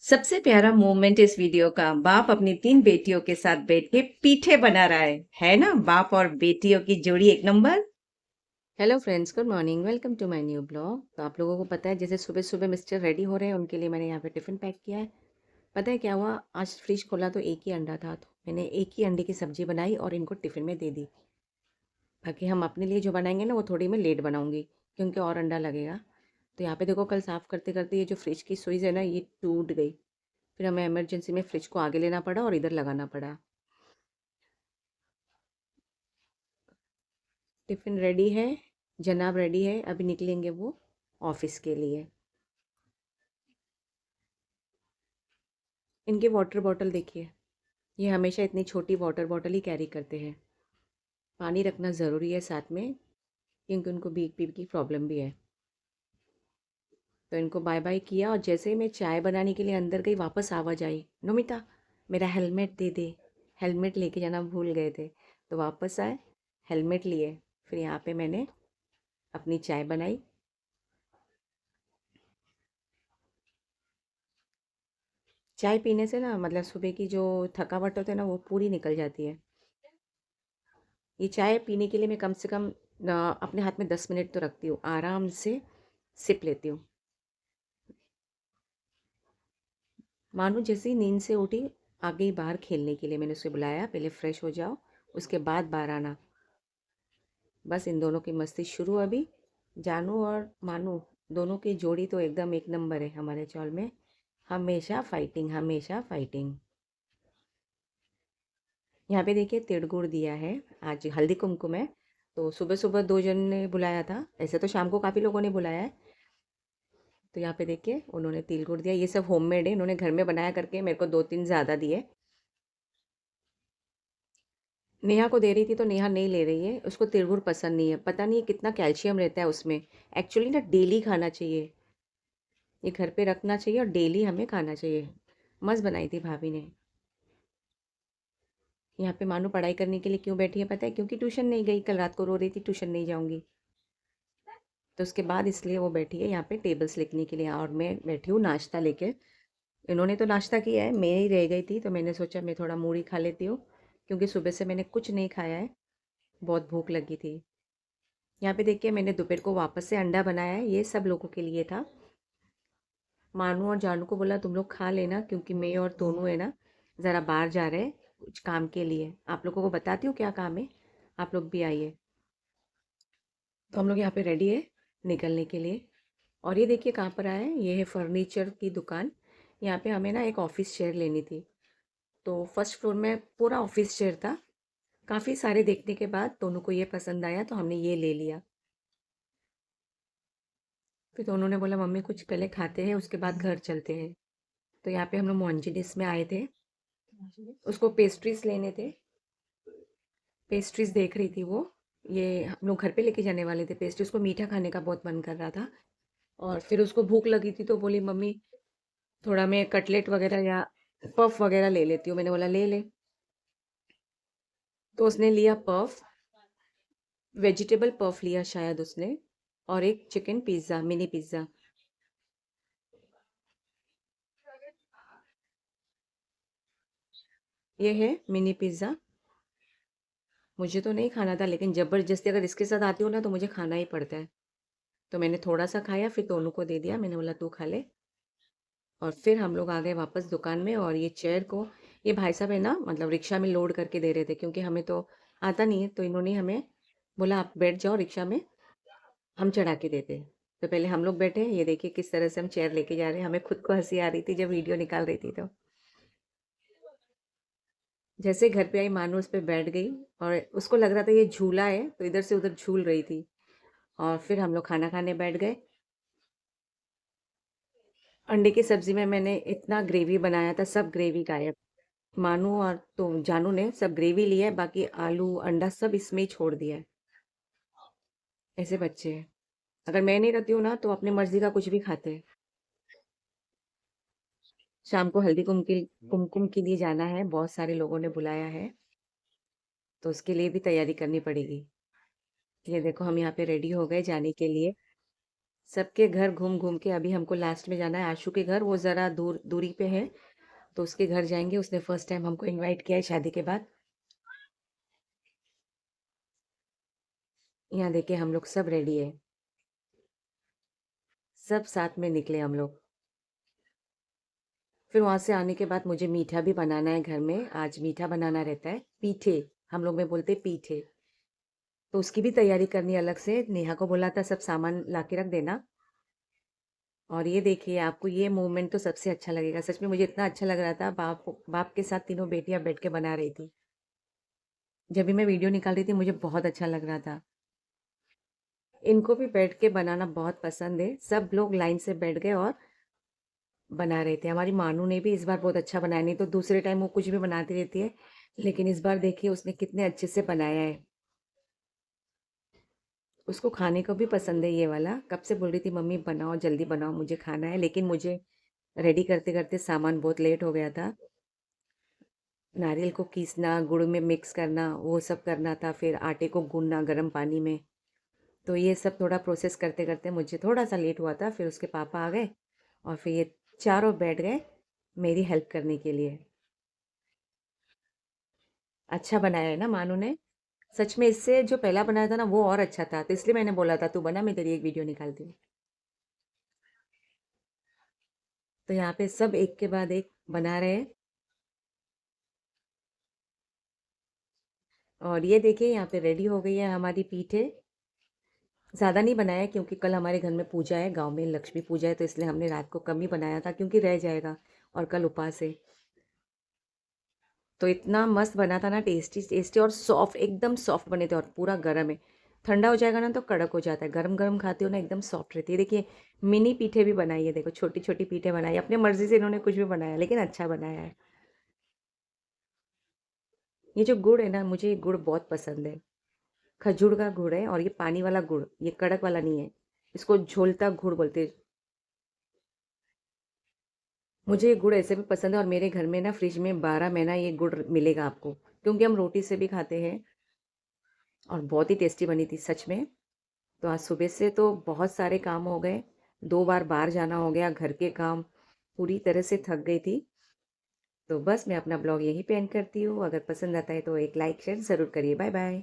सबसे प्यारा मोमेंट इस वीडियो का बाप अपनी 3 बेटियों के साथ बैठ के पीठे बना रहा है ना? बाप और बेटियों की जोड़ी एक number. Hello friends, good morning, welcome to my new blog. तो आप लोगों को पता है जैसे सुबह सुबह मिस्टर रेडी हो रहे हैं, उनके लिए मैंने यहाँ पे टिफ़िन पैक किया है। पता है क्या हुआ? आज फ्रिज खोला तो एक ही अंडा था, तो मैंने एक ही अंडे की सब्जी बनाई और इनको टिफ़िन में दे दी। बाकी हम अपने लिए जो बनाएंगे ना वो थोड़ी मैं लेट बनाऊंगी, क्योंकि और अंडा लगेगा। तो यहाँ पे देखो, कल साफ़ करते करते ये जो फ्रिज की स्विच है ना, ये टूट गई। फिर हमें इमरजेंसी में फ्रिज को आगे लेना पड़ा और इधर लगाना पड़ा। टिफ़िन रेडी है, जनाब रेडी है, अभी निकलेंगे वो ऑफिस के लिए। इनके वाटर बॉटल देखिए, ये हमेशा इतनी छोटी वाटर बॉटल ही कैरी करते हैं। पानी रखना ज़रूरी है साथ में, क्योंकि उनको बीपी की प्रॉब्लम भी है। तो इनको बाय बाय किया और जैसे ही मैं चाय बनाने के लिए अंदर गई, वापस आवाज़ आई, नोमिता मेरा हेलमेट दे दे। हेलमेट लेके जाना भूल गए थे। तो वापस आए, हेलमेट लिए, फिर यहाँ पे मैंने अपनी चाय बनाई। चाय पीने से ना, मतलब सुबह की जो थकावट होती है ना, वो पूरी निकल जाती है। ये चाय पीने के लिए मैं कम से कम अपने हाथ में 10 मिनट तो रखती हूँ, आराम से सिप लेती हूँ। मानो जैसे ही नींद से उठी, आ गई बाहर खेलने के लिए। मैंने उसे बुलाया, पहले फ्रेश हो जाओ, उसके बाद बाहर आना। बस इन दोनों की मस्ती शुरू अभी। जानू और मानू दोनों की जोड़ी तो एकदम एक नंबर है हमारे चौल में। हमेशा फाइटिंग, हमेशा फाइटिंग। यहाँ पे देखिए, तिल गुड़ दिया है। आज हल्दी कुमकुम है। तो सुबह सुबह दो जन ने बुलाया था, ऐसे तो शाम को काफ़ी लोगों ने बुलाया है। तो यहाँ पे देखिए, उन्होंने तिल गुड़ दिया। ये सब होममेड है, इन्होंने घर में बनाया करके मेरे को 2-3 ज़्यादा दिए। नेहा को दे रही थी तो नेहा नहीं ले रही है, उसको तिल गुड़ पसंद नहीं है। पता नहीं कितना कैल्शियम रहता है उसमें। एक्चुअली ना डेली खाना चाहिए, ये घर पे रखना चाहिए और डेली हमें खाना चाहिए। मस्त बनाई थी भाभी ने। यहाँ पे मानू पढ़ाई करने के लिए क्यों बैठी है पता है? क्योंकि ट्यूशन नहीं गई, कल रात को रो रही थी ट्यूशन नहीं जाऊँगी। तो उसके बाद इसलिए वो बैठी है यहाँ पे टेबल्स लिखने के लिए, और मैं बैठी हूँ नाश्ता लेके। इन्होंने तो नाश्ता किया है, मैं ही रह गई थी, तो मैंने सोचा मैं थोड़ा मूढ़ी खा लेती हूँ, क्योंकि सुबह से मैंने कुछ नहीं खाया है, बहुत भूख लगी थी। यहाँ पे देखिए, मैंने दोपहर को वापस से अंडा बनाया है, ये सब लोगों के लिए था। मानू और जानू को बोला तुम लोग खा लेना, क्योंकि मैं और तोनू है ना, ज़रा बाहर जा रहे हैं कुछ काम के लिए। आप लोगों को बताती हूँ क्या काम है, आप लोग भी आइए। तो हम लोग यहाँ पे रेडी है निकलने के लिए। और ये देखिए कहाँ पर आए हैं, ये है फर्नीचर की दुकान। यहाँ पे हमें ना एक ऑफिस चेयर लेनी थी। तो फर्स्ट फ्लोर में पूरा ऑफिस चेयर था। काफ़ी सारे देखने के बाद दोनों को ये पसंद आया, तो हमने ये ले लिया। फिर दोनों ने बोला मम्मी कुछ पहले खाते हैं, उसके बाद घर चलते हैं। तो यहाँ पे हम लोग मोहनजीडिस में आए थे, उसको पेस्ट्रीज लेने थे। पेस्ट्रीज देख रही थी वो। ये हम लोग घर पे लेके जाने वाले थे पेस्ट्री, उसको मीठा खाने का बहुत मन कर रहा था। और फिर उसको भूख लगी थी तो बोली मम्मी थोड़ा मैं कटलेट वगैरह या पफ वगैरह ले लेती हूँ। मैंने बोला ले ले। तो उसने लिया पफ, वेजिटेबल पफ लिया शायद उसने, और एक चिकन पिज़्ज़ा, मिनी पिज़्ज़ा। ये है मिनी पिज़्ज़ा। मुझे तो नहीं खाना था, लेकिन ज़बरदस्ती अगर इसके साथ आती हूँ ना तो मुझे खाना ही पड़ता है। तो मैंने थोड़ा सा खाया, फिर दोनों को दे दिया। मैंने बोला तू खा ले। और फिर हम लोग आ गए वापस दुकान में, और ये चेयर को ये भाई साहब है ना, मतलब रिक्शा में लोड करके दे रहे थे, क्योंकि हमें तो आता नहीं है। तो इन्होंने हमें बोला आप बैठ जाओ रिक्शा में, हम चढ़ा के देते। तो पहले हम लोग बैठे, ये देखिए किस तरह से हम चेयर लेके जा रहे हैं। हमें खुद को हंसी आ रही थी जब वीडियो निकाल रही थी। तो जैसे घर पे आई, मानो उस पर बैठ गई, और उसको लग रहा था ये झूला है, तो इधर से उधर झूल रही थी। और फिर हम लोग खाना खाने बैठ गए। अंडे की सब्जी में मैंने इतना ग्रेवी बनाया था, सब ग्रेवी गायब। मानू और तो जानू ने सब ग्रेवी लिया है, बाकी आलू अंडा सब इसमें ही छोड़ दिया है। ऐसे बच्चे हैं। अगर मैं नहीं रहती हूँ ना तो अपनी मर्जी का कुछ भी खाते हैं। शाम को हल्दी कुमकुम के लिए जाना है, बहुत सारे लोगों ने बुलाया है, तो उसके लिए भी तैयारी करनी पड़ेगी। ये देखो हम यहाँ पे रेडी हो गए जाने के लिए। सबके घर घूम घूम के अभी हमको लास्ट में जाना है आशु के घर, वो ज़रा दूरी पे है, तो उसके घर जाएंगे। उसने फर्स्ट टाइम हमको इनवाइट किया है शादी के बाद। यहाँ देखिए हम लोग सब रेडी है, सब साथ में निकले हम लोग। फिर वहाँ से आने के बाद मुझे मीठा भी बनाना है घर में, आज मीठा बनाना रहता है, पीठे, हम लोग में बोलते पीठे। तो उसकी भी तैयारी करनी अलग से, नेहा को बोला था सब सामान ला के रख देना। और ये देखिए आपको ये मोमेंट तो सबसे अच्छा लगेगा, सच में मुझे इतना अच्छा लग रहा था, बाप बाप के साथ तीनों बेटियां बैठ के बना रही थी। जब भी मैं वीडियो निकाल रही थी मुझे बहुत अच्छा लग रहा था। इनको भी बैठ के बनाना बहुत पसंद है, सब लोग लाइन से बैठ गए और बना रहे थे। हमारी मानू ने भी इस बार बहुत अच्छा बनाया, नहीं तो दूसरे टाइम वो कुछ भी बनाती रहती है, लेकिन इस बार देखिए उसने कितने अच्छे से बनाया है। उसको खाने को भी पसंद है ये वाला, कब से बोल रही थी मम्मी बनाओ जल्दी बनाओ मुझे खाना है, लेकिन मुझे रेडी करते करते सामान बहुत लेट हो गया था। नारियल को कीसना, गुड़ में मिक्स करना, वो सब करना था, फिर आटे को गूंदना गर्म पानी में। तो ये सब थोड़ा प्रोसेस करते करते मुझे थोड़ा सा लेट हुआ था। फिर उसके पापा आ गए और फिर ये चारों बैठ गए मेरी हेल्प करने के लिए। अच्छा बनाया है ना मानू ने? सच में इससे जो पहला बनाया था ना वो और अच्छा था, तो इसलिए मैंने बोला था तू बना, मैं तेरी एक वीडियो निकालती हूँ। तो यहाँ पे सब एक के बाद एक बना रहे हैं। और ये देखिए यहाँ पे रेडी हो गई है हमारी पीठे। ज़्यादा नहीं बनाया क्योंकि कल हमारे घर में पूजा है, गांव में लक्ष्मी पूजा है, तो इसलिए हमने रात को कम ही बनाया था क्योंकि रह जाएगा और कल उपवास है। तो इतना मस्त बना था ना, टेस्टी टेस्टी और सॉफ्ट, एकदम सॉफ्ट बने थे और पूरा गर्म है। ठंडा हो जाएगा ना तो कड़क हो जाता है, गरम गरम खाते हो ना एकदम सॉफ्ट रहती है। देखिए मिनी पीठे भी बनाई है, देखो छोटी छोटी पीठे बनाई है, अपनी मर्जी से इन्होंने कुछ भी बनाया लेकिन अच्छा बनाया है। ये जो गुड़ है ना, मुझे ये गुड़ बहुत पसंद है। खजूर का गुड़ है और ये पानी वाला गुड़, ये कड़क वाला नहीं है। इसको झोलता गुड़ बोलते हैं। मुझे ये गुड़ ऐसे भी पसंद है और मेरे घर में ना फ्रिज में 12 महीना ये गुड़ मिलेगा आपको, क्योंकि हम रोटी से भी खाते हैं। और बहुत ही टेस्टी बनी थी सच में। तो आज सुबह से तो बहुत सारे काम हो गए, 2 बार बाहर जाना हो गया, घर के काम, पूरी तरह से थक गई थी। तो बस मैं अपना ब्लॉग यहीं पे एंड करती हूँ। अगर पसंद आता है तो एक लाइक शेयर ज़रूर करिए। Bye bye.